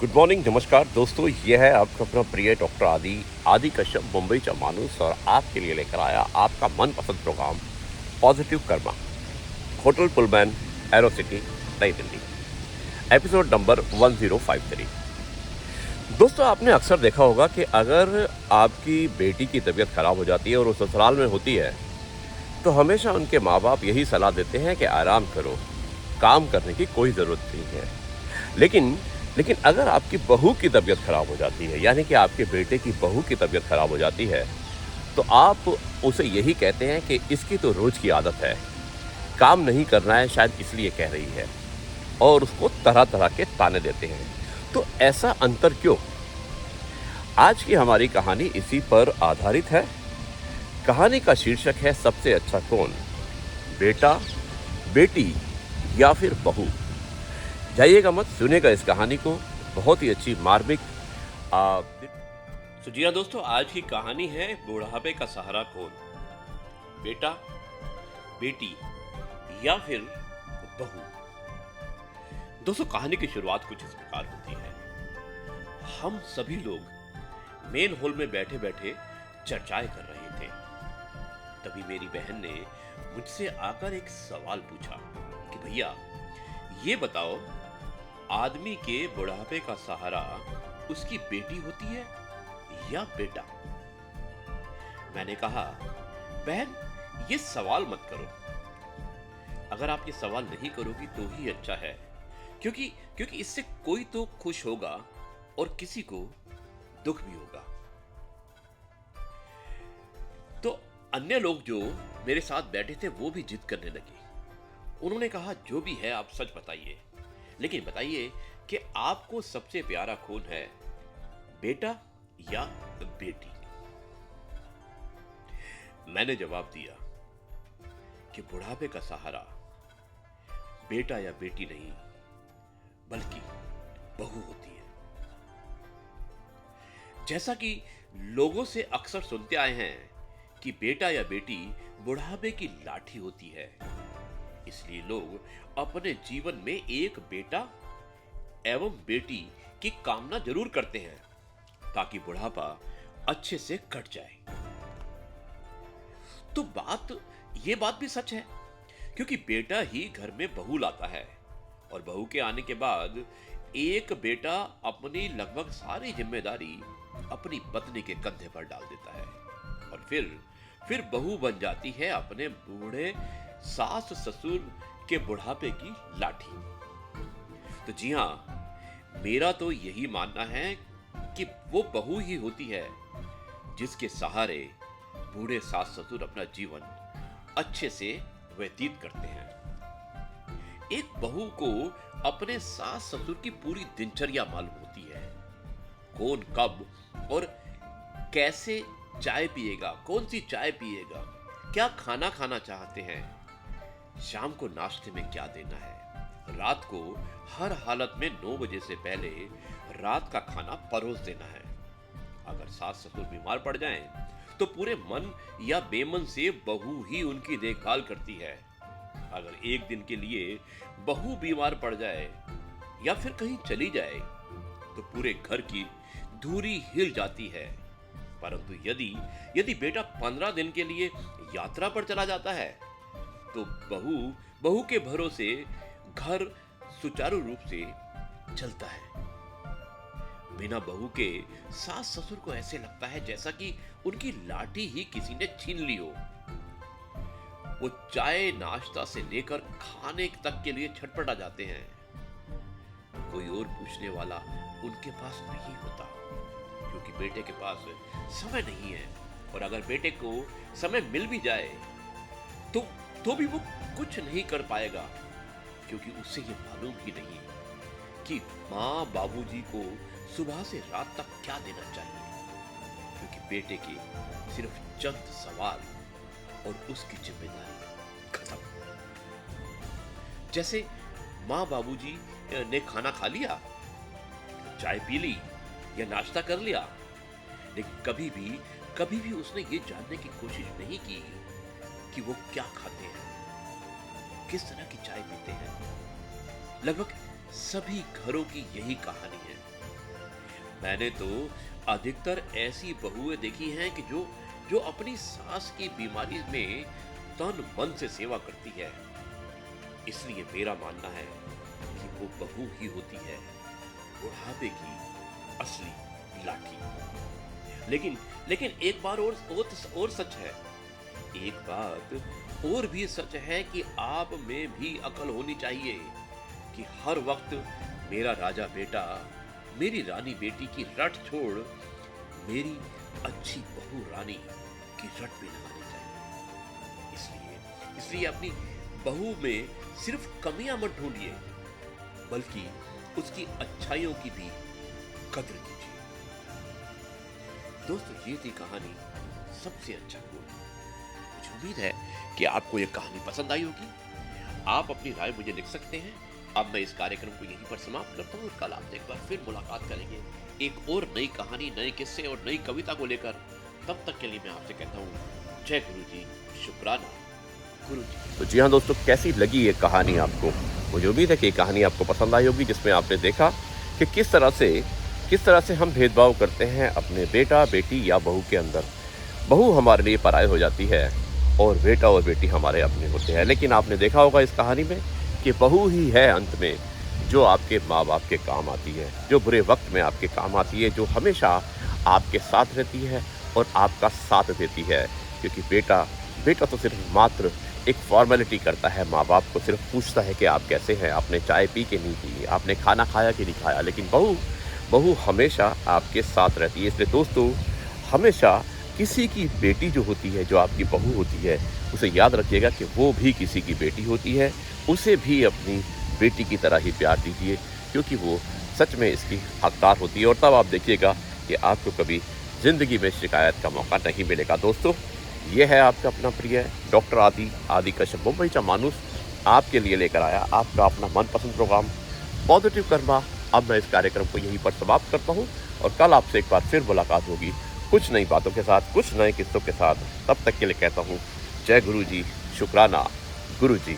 Good morning, नमस्कार दोस्तों। ये है आपका अपना प्रिय डॉक्टर आदि कश्यप, मुंबई का मानुस, और आपके लिए लेकर आया आपका मनपसंद program positive Karma, hotel Pullman, Aero City, New Delhi. Episode number 1053। दोस्तों, आपने अक्सर देखा होगा कि अगर आपकी बेटी की तबीयत खराब हो जाती है और वो ससुराल में होती है, तो हमेशा उनके माँ बाप यही सलाह देते हैं कि आराम करो, काम करने की कोई ज़रूरत नहीं है। लेकिन लेकिन अगर आपकी बहू की तबीयत खराब हो जाती है, यानी कि आपके बेटे की बहू की तबीयत खराब हो जाती है, तो आप उसे यही कहते हैं कि इसकी तो रोज़ की आदत है, काम नहीं करना है, शायद इसलिए कह रही है, और उसको तरह-तरह के ताने देते हैं। तो ऐसा अंतर क्यों? आज की हमारी कहानी इसी पर आधारित है। कहानी का शीर्षक है सबसे अच्छा कौन? बेटा, बेटी या फिर बहू? जाइएगा मत, सुनिएगा इस कहानी को। बहुत ही अच्छी मार्मिक। तो जी हाँ दोस्तों, आज की कहानी है बुढ़ापे का सहारा कौन? बेटा, बेटी या फिर बहू? दोस्तों, कहानी की शुरुआत कुछ इस प्रकार होती है। हम सभी लोग मेन हॉल में बैठे बैठे चर्चाएं कर रहे थे। तभी मेरी बहन ने मुझसे आकर एक सवाल पूछा कि भैया, ये बताओ, आदमी के बुढ़ापे का सहारा उसकी बेटी होती है या बेटा? मैंने कहा, बहन, ये सवाल मत करो। अगर आप ये सवाल नहीं करोगी तो ही अच्छा है, क्योंकि क्योंकि इससे कोई तो खुश होगा और किसी को दुख भी होगा। तो अन्य लोग जो मेरे साथ बैठे थे वो भी जिद करने लगे। उन्होंने कहा, जो भी है आप सच बताइए, लेकिन बताइए कि आपको सबसे प्यारा कौन है, बेटा या बेटी? मैंने जवाब दिया कि बुढ़ापे का सहारा बेटा या बेटी नहीं, बल्कि बहू होती है। जैसा कि लोगों से अक्सर सुनते आए हैं कि बेटा या बेटी बुढ़ापे की लाठी होती है, इसलिए लोग अपने जीवन में एक बेटा एवं बेटी की कामना जरूर करते हैं, ताकि बुढ़ापा अच्छे से कट जाए। तो ये बात भी सच है, क्योंकि बेटा ही घर में बहू लाता है, और बहू के आने के बाद एक बेटा अपनी लगभग सारी जिम्मेदारी अपनी पत्नी के कंधे पर डाल देता है, और फिर बहू बन जाती है अपने बूढ़े सास ससुर के बुढ़ापे की लाठी। तो जी हाँ, मेरा तो यही मानना है कि वो बहू ही होती है जिसके सहारे बूढ़े सास ससुर अपना जीवन अच्छे से व्यतीत करते हैं। एक बहू को अपने सास ससुर की पूरी दिनचर्या मालूम होती है। कौन कब और कैसे चाय पिएगा, कौन सी चाय पिएगा, क्या खाना खाना चाहते हैं, शाम को नाश्ते में क्या देना है, रात को हर हालत में 9 बजे से पहले रात का खाना परोस देना है। अगर सास ससुर बीमार पड़ जाएं, तो पूरे मन या बेमन से बहू ही उनकी देखभाल करती है। अगर एक दिन के लिए बहू बीमार पड़ जाए या फिर कहीं चली जाए, तो पूरे घर की धूरी हिल जाती है। परंतु यदि यदि बेटा 15 दिन के लिए यात्रा पर चला जाता है, तो बहू के भरोसे घर सुचारू रूप से चलता है। बिना बहू के सास ससुर को ऐसे लगता है जैसा कि उनकी लाठी ही किसी ने छीन ली हो। वो चाय नाश्ता से लेकर खाने तक के लिए छटपटा जाते हैं। कोई और पूछने वाला उनके पास नहीं होता, क्योंकि बेटे के पास समय नहीं है, और अगर बेटे को समय मिल भी जाए तो भी वो कुछ नहीं कर पाएगा, क्योंकि उससे ये मालूम ही नहीं कि माँ बाबूजी को सुबह से रात तक क्या देना चाहिए, क्योंकि बेटे के सिर्फ चंद सवाल और उसकी जिम्मेदारी खत्म। जैसे माँ बाबूजी ने खाना खा लिया, चाय पी ली या नाश्ता कर लिया, लेकिन कभी भी उसने ये जानने की कोशिश नहीं की कि वो क्या खाते हैं, किस तरह की चाय पीते हैं। लगभग सभी घरों की यही कहानी है। मैंने तो अधिकतर ऐसी बहुएं देखी हैं कि जो जो अपनी सास की बीमारी में तन मन से सेवा करती है। इसलिए मेरा मानना है कि वो बहू ही होती है बुढ़ापे की असली लाठी। लेकिन लेकिन एक बार और सच है। एक बात और भी सच है कि आप में भी अकल होनी चाहिए कि हर वक्त मेरा राजा बेटा मेरी रानी बेटी की रट छोड़ मेरी अच्छी बहू रानी की रट भी लगानी चाहिए। इसलिए इसलिए अपनी बहू में सिर्फ कमियां मत ढूंढिए, बल्कि उसकी अच्छाइयों की भी कद्र कीजिए। दोस्तों, ये थी कहानी सबसे अच्छा गुण। मुझे उम्मीद है कि आपको यह कहानी पसंद आई होगी। आप अपनी राय मुझे लिख सकते हैं। अब मैं इस कार्यक्रम को यहीं पर समाप्त करता हूँ और कल आपसे एक बार फिर मुलाकात करेंगे एक और नई कहानी, नए किस्से और नई कविता को लेकर। तब तक के लिए मैं आपसे कहता हूँ जय गुरु जी, शुक्राना गुरु जी। तो जी हाँ दोस्तों, कैसी लगी ये कहानी आपको? मुझे उम्मीद है कि ये कहानी आपको पसंद आई होगी, जिसमें आपने देखा कि किस तरह से हम भेदभाव करते हैं अपने बेटा बेटी या बहू के अंदर। बहू हमारे लिए पराई हो जाती है और बेटी हमारे अपने होते हैं। लेकिन आपने देखा होगा इस कहानी में कि बहू ही है अंत में जो आपके माँ बाप के काम आती है, जो बुरे वक्त में आपके काम आती है, जो हमेशा आपके साथ रहती है और आपका साथ देती है। क्योंकि बेटा तो सिर्फ मात्र एक फॉर्मेलिटी करता है, माँ बाप को सिर्फ पूछता है कि आप कैसे हैं, आपने चाय पी के नहीं पी, आपने खाना खाया कि नहीं खाया। लेकिन बहू हमेशा आपके साथ रहती है। इसलिए दोस्तों, हमेशा किसी की बेटी जो होती है, जो आपकी बहू होती है, उसे याद रखिएगा कि वो भी किसी की बेटी होती है। उसे भी अपनी बेटी की तरह ही प्यार दीजिए, क्योंकि वो सच में इसकी हकदार होती है। और तब आप देखिएगा कि आपको कभी ज़िंदगी में शिकायत का मौका नहीं मिलेगा। दोस्तों, ये है आपका अपना प्रिय डॉक्टर आदि कश्यप, मुंबई का मानुस, आपके लिए लेकर आया आपका अपना मनपसंद प्रोग्राम पॉजिटिव कर्मा। अब मैं इस कार्यक्रम को यहीं पर समाप्त करता हूँ और कल आपसे एक बार फिर मुलाकात होगी कुछ नई बातों के साथ, कुछ नए किस्सों के साथ। तब तक के लिए कहता हूँ जय गुरु जी, शुक्राना गुरु जी।